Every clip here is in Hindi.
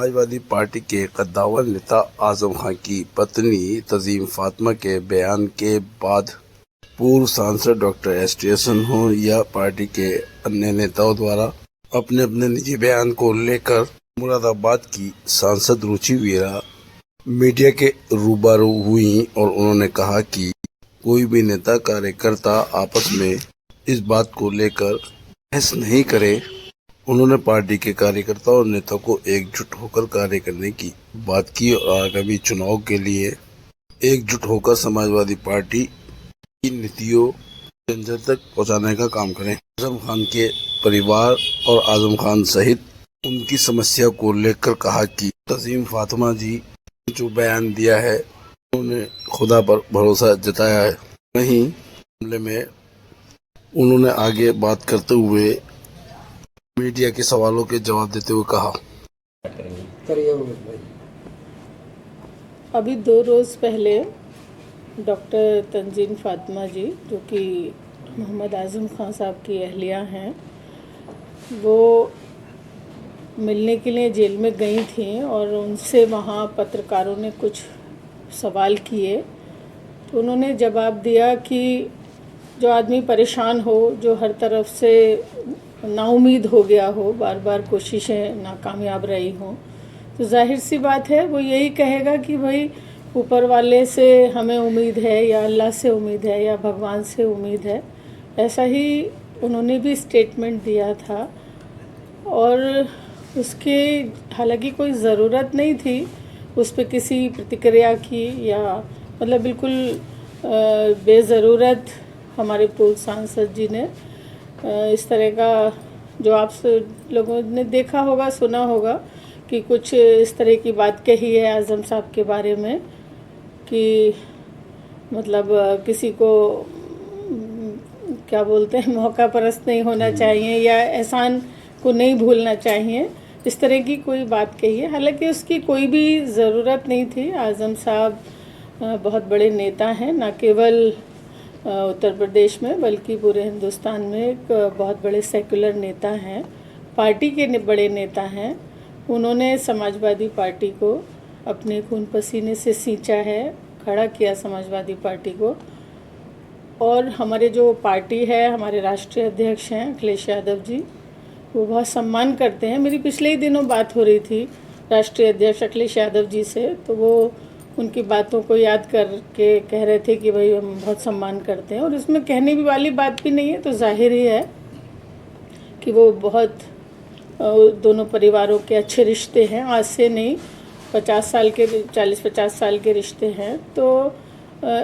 समाजवादी पार्टी के कद्दावर नेता आजम खान की पत्नी तंजीम फातिमा के बयान के बाद पूर्व सांसद डॉक्टर एस.टी. हसन हो या पार्टी के अन्य नेताओं द्वारा अपने अपने निजी बयान को लेकर मुरादाबाद की सांसद रुचि वीरा मीडिया के रूबरू हुई और उन्होंने कहा कि कोई भी नेता कार्यकर्ता आपस में इस बात को लेकर बहस नहीं करे। उन्होंने पार्टी के कार्यकर्ताओं और नेताओं को एकजुट होकर कार्य करने की बात की और आगामी चुनाव के लिए एकजुट होकर समाजवादी पार्टी की नीतियों जन जन तक पहुंचाने का काम करें। आजम खान के परिवार और आजम खान सहित उनकी समस्या को लेकर कहा कि तंजीम फातिमा जी जो बयान दिया है उन्होंने खुदा पर भरोसा जताया है। वहीं मामले में उन्होंने आगे बात करते हुए मीडिया के सवालों के जवाब देते हुए कहा, अभी 2 रोज़ पहले डॉक्टर तंजीम फातिमा जी जो कि मोहम्मद आज़म खान साहब की अहलिया हैं, वो मिलने के लिए जेल में गई थी और उनसे वहाँ पत्रकारों ने कुछ सवाल किए तो उन्होंने जवाब दिया कि जो आदमी परेशान हो, जो हर तरफ से नाउम्मीद हो गया हो, बार बार कोशिशें नाकामयाब रही हों, तो जाहिर सी बात है वो यही कहेगा कि भाई ऊपर वाले से हमें उम्मीद है या अल्लाह से उम्मीद है या भगवान से उम्मीद है। ऐसा ही उन्होंने भी स्टेटमेंट दिया था और उसके हालांकि कोई ज़रूरत नहीं थी उस पर किसी प्रतिक्रिया की, या मतलब बिल्कुल बेज़रूरत हमारे पूर्व सांसद जी ने इस तरह का जो आप लोगों ने देखा होगा, सुना होगा कि कुछ इस तरह की बात कही है आज़म साहब के बारे में कि मतलब किसी को क्या बोलते हैं मौका परस्त नहीं होना चाहिए या एहसान को नहीं भूलना चाहिए, इस तरह की कोई बात कही है। हालांकि उसकी कोई भी ज़रूरत नहीं थी। आज़म साहब बहुत बड़े नेता हैं, न केवल उत्तर प्रदेश में बल्कि पूरे हिंदुस्तान में एक बहुत बड़े सेकुलर नेता हैं, पार्टी के बड़े नेता हैं। उन्होंने समाजवादी पार्टी को अपने खून पसीने से सींचा है, खड़ा किया समाजवादी पार्टी को। और हमारे जो पार्टी है, हमारे राष्ट्रीय अध्यक्ष हैं अखिलेश यादव जी, वो बहुत सम्मान करते हैं। मेरी पिछले ही दिनों बात हो रही थी राष्ट्रीय अध्यक्ष अखिलेश यादव जी से, तो वो उनकी बातों को याद करके कह रहे थे कि भाई हम बहुत सम्मान करते हैं और इसमें कहने भी वाली बात भी नहीं है। तो जाहिर ही है कि वो बहुत दोनों परिवारों के अच्छे रिश्ते हैं, आज से नहीं 50 साल के 40-50 साल के रिश्ते हैं। तो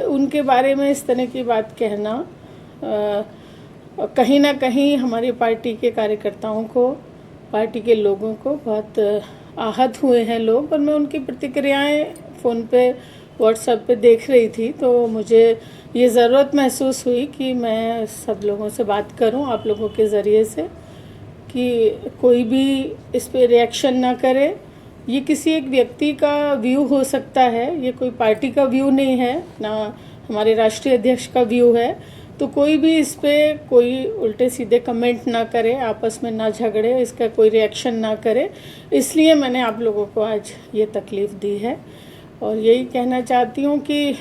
उनके बारे में इस तरह की बात कहना कहीं ना कहीं हमारी पार्टी के कार्यकर्ताओं को, पार्टी के लोगों को बहुत आहत हुए हैं लोग। और मैं उनकी प्रतिक्रियाएं फ़ोन पे, व्हाट्सएप पे देख रही थी, तो मुझे ये ज़रूरत महसूस हुई कि मैं सब लोगों से बात करूं आप लोगों के ज़रिए से कि कोई भी इस पे रिएक्शन ना करे। ये किसी एक व्यक्ति का व्यू हो सकता है, ये कोई पार्टी का व्यू नहीं है, ना हमारे राष्ट्रीय अध्यक्ष का व्यू है। तो कोई भी इस पे कोई उल्टे सीधे कमेंट ना करे, आपस में ना झगड़े, इसका कोई रिएक्शन ना करे। इसलिए मैंने आप लोगों को आज ये तकलीफ़ दी है और यही कहना चाहती हूँ कि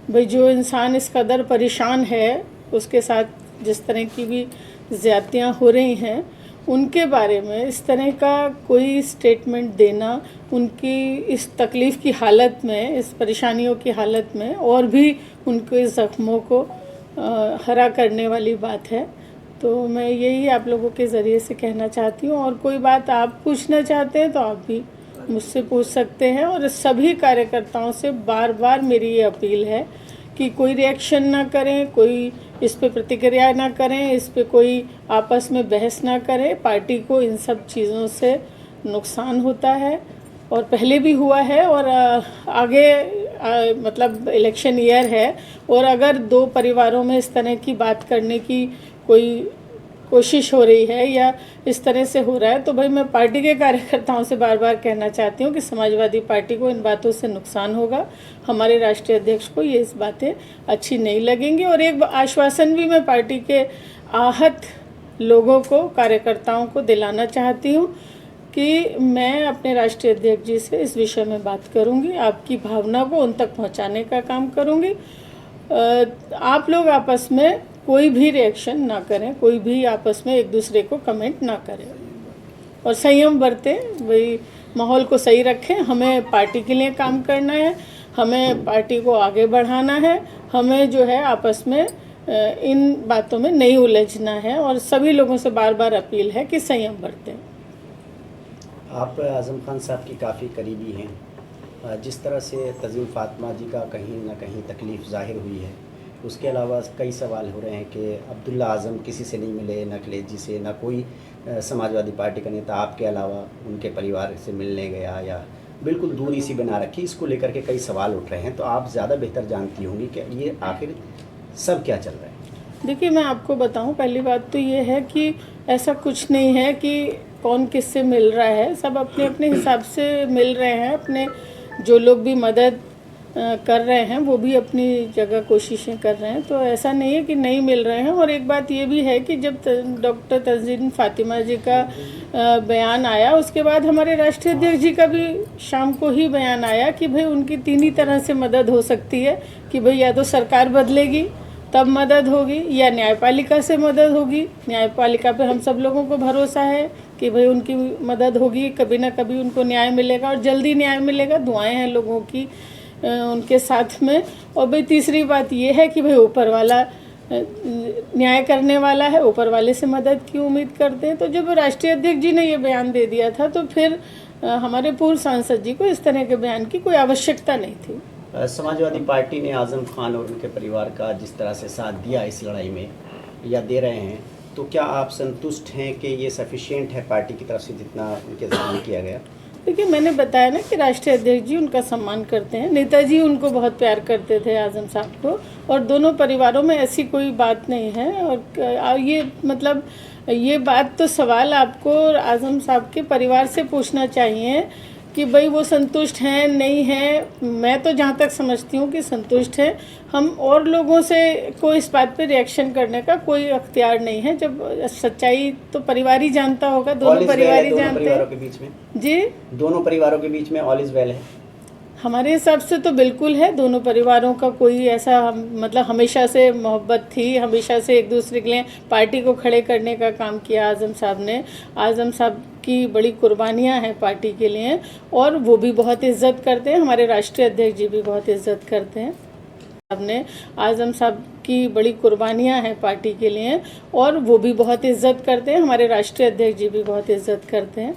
भाई जो इंसान इस कदर परेशान है, उसके साथ जिस तरह की भी ज़्यादतियाँ हो रही हैं, उनके बारे में इस तरह का कोई स्टेटमेंट देना उनकी इस तकलीफ़ की हालत में, इस परेशानियों की हालत में और भी उनके ज़ख्मों को हरा करने वाली बात है। तो मैं यही आप लोगों के ज़रिए से कहना चाहती हूँ। और कोई बात आप पूछना चाहते हैं तो आप भी मुझसे पूछ सकते हैं। और सभी कार्यकर्ताओं से बार बार मेरी ये अपील है कि कोई रिएक्शन ना करें, कोई इस पे प्रतिक्रिया ना करें, इस पे कोई आपस में बहस ना करें। पार्टी को इन सब चीज़ों से नुकसान होता है और पहले भी हुआ है और आगे मतलब इलेक्शन ईयर है और अगर 2 परिवारों में इस तरह की बात करने की कोई कोशिश हो रही है या इस तरह से हो रहा है, तो भाई मैं पार्टी के कार्यकर्ताओं से बार बार कहना चाहती हूँ कि समाजवादी पार्टी को इन बातों से नुकसान होगा। हमारे राष्ट्रीय अध्यक्ष को ये इस बातें अच्छी नहीं लगेंगी। और एक आश्वासन भी मैं पार्टी के आहत लोगों को, कार्यकर्ताओं को दिलाना चाहती हूँ कि मैं अपने राष्ट्रीय अध्यक्ष जी से इस विषय में बात करूंगी, आपकी भावना को उन तक पहुंचाने का काम करूंगी। आप लोग आपस में कोई भी रिएक्शन ना करें, कोई भी आपस में एक दूसरे को कमेंट ना करें और संयम बरतें, वही माहौल को सही रखें। हमें पार्टी के लिए काम करना है, हमें पार्टी को आगे बढ़ाना है, हमें जो है आपस में इन बातों में नहीं उलझना है और सभी लोगों से बार बार अपील है कि संयम बरतें। आप आज़म खान साहब की काफ़ी करीबी हैं। जिस तरह से तज़ीम फ़ातिमा जी का कहीं ना कहीं तकलीफ़ ज़ाहिर हुई है, उसके अलावा कई सवाल हो रहे हैं कि अब्दुल्ला आज़म किसी से नहीं मिले, न कलेजी से, न कोई समाजवादी पार्टी का नेता आपके अलावा उनके परिवार से मिलने गया या बिल्कुल दूरी सी बना रखी। इसको लेकर के कई सवाल उठ रहे हैं, तो आप ज़्यादा बेहतर जानती होंगी कि ये आखिर सब क्या चल रहा है। देखिए, मैं आपको बताऊं, पहली बात तो ये है कि ऐसा कुछ नहीं है कि कौन किससे मिल रहा है, सब अपने अपने हिसाब से मिल रहे हैं। अपने जो लोग भी मदद कर रहे हैं वो भी अपनी जगह कोशिशें कर रहे हैं, तो ऐसा नहीं है कि नहीं मिल रहे हैं। और एक बात ये भी है कि जब डॉक्टर तज़ीम फ़ातिमा जी का बयान आया, उसके बाद हमारे राष्ट्रीय अध्यक्ष जी का भी शाम को ही बयान आया कि भाई उनकी तीन ही तरह से मदद हो सकती है कि भाई या तो सरकार बदलेगी तब मदद होगी, या न्यायपालिका से मदद होगी। न्यायपालिका पे हम सब लोगों को भरोसा है कि भाई उनकी मदद होगी, कभी ना कभी उनको न्याय मिलेगा और जल्दी न्याय मिलेगा। दुआएं हैं लोगों की उनके साथ में। और भाई तीसरी बात ये है कि भाई ऊपर वाला न्याय करने वाला है, ऊपर वाले से मदद की उम्मीद करते हैं। तो जब राष्ट्रीय अध्यक्ष जी ने ये बयान दे दिया था तो फिर हमारे पूर्व सांसद जी को इस तरह के बयान की कोई आवश्यकता नहीं थी। समाजवादी पार्टी ने आज़म खान और उनके परिवार का जिस तरह से साथ दिया इस लड़ाई में या दे रहे हैं, तो क्या आप संतुष्ट हैं कि ये सफिशिएंट है पार्टी की तरफ से जितना उनके सम्मान किया गया? देखिए, मैंने बताया ना कि राष्ट्रीय अध्यक्ष जी उनका सम्मान करते हैं, नेताजी उनको बहुत प्यार करते थे आज़म साहब को, और दोनों परिवारों में ऐसी कोई बात नहीं है। और ये मतलब ये बात तो सवाल आपको आज़म साहब के परिवार से पूछना चाहिए कि भाई वो संतुष्ट हैं नहीं हैं। मैं तो जहाँ तक समझती हूँ कि संतुष्ट हैं। हम और लोगों से को इस बात पे रिएक्शन करने का कोई अख्तियार नहीं है। जब सच्चाई तो परिवार ही जानता होगा, दोनों परिवार ही जानते हैं। जी, दोनों परिवारों के बीच में ऑल इज वेल है। हमारे हिसाब से तो बिल्कुल है। दोनों परिवारों का कोई ऐसा मतलब हमेशा से मोहब्बत थी, हमेशा से एक दूसरे के लिए पार्टी को खड़े करने का काम किया आज़म साहब ने। आज़म साहब की बड़ी कुर्बानियां हैं पार्टी के लिए और वो भी बहुत इज्जत करते हैं। हमारे राष्ट्रीय अध्यक्ष जी भी बहुत इज्जत करते हैं। हमने आज़म साहब की बड़ी कुर्बानियां हैं पार्टी के लिए और वो भी बहुत इज्जत करते हैं। हमारे राष्ट्रीय अध्यक्ष जी भी बहुत इज्जत करते हैं।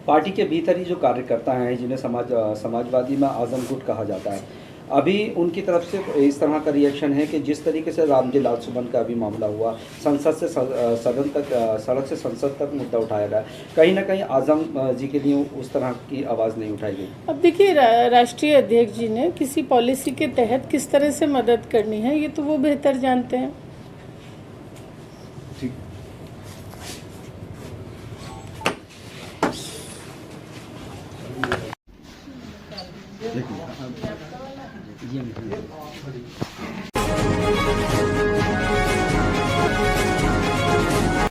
पार्टी के भीतर ही जो कार्यकर्ता हैं जिन्हें समाजवादी में आज़म गुट कहा जाता है, अभी उनकी तरफ से इस तरह का रिएक्शन है कि जिस तरीके से रामजी लाल सुमन का अभी मामला हुआ, संसद से सदन तक, सड़क से संसद तक मुद्दा उठाया गया, कहीं ना कहीं आज़म जी के लिए उस तरह की आवाज़ नहीं उठाई गई। अब देखिए, राष्ट्रीय अध्यक्ष जी ने किसी पॉलिसी के तहत किस तरह से मदद करनी है ये तो वो बेहतर जानते हैं। ठीक।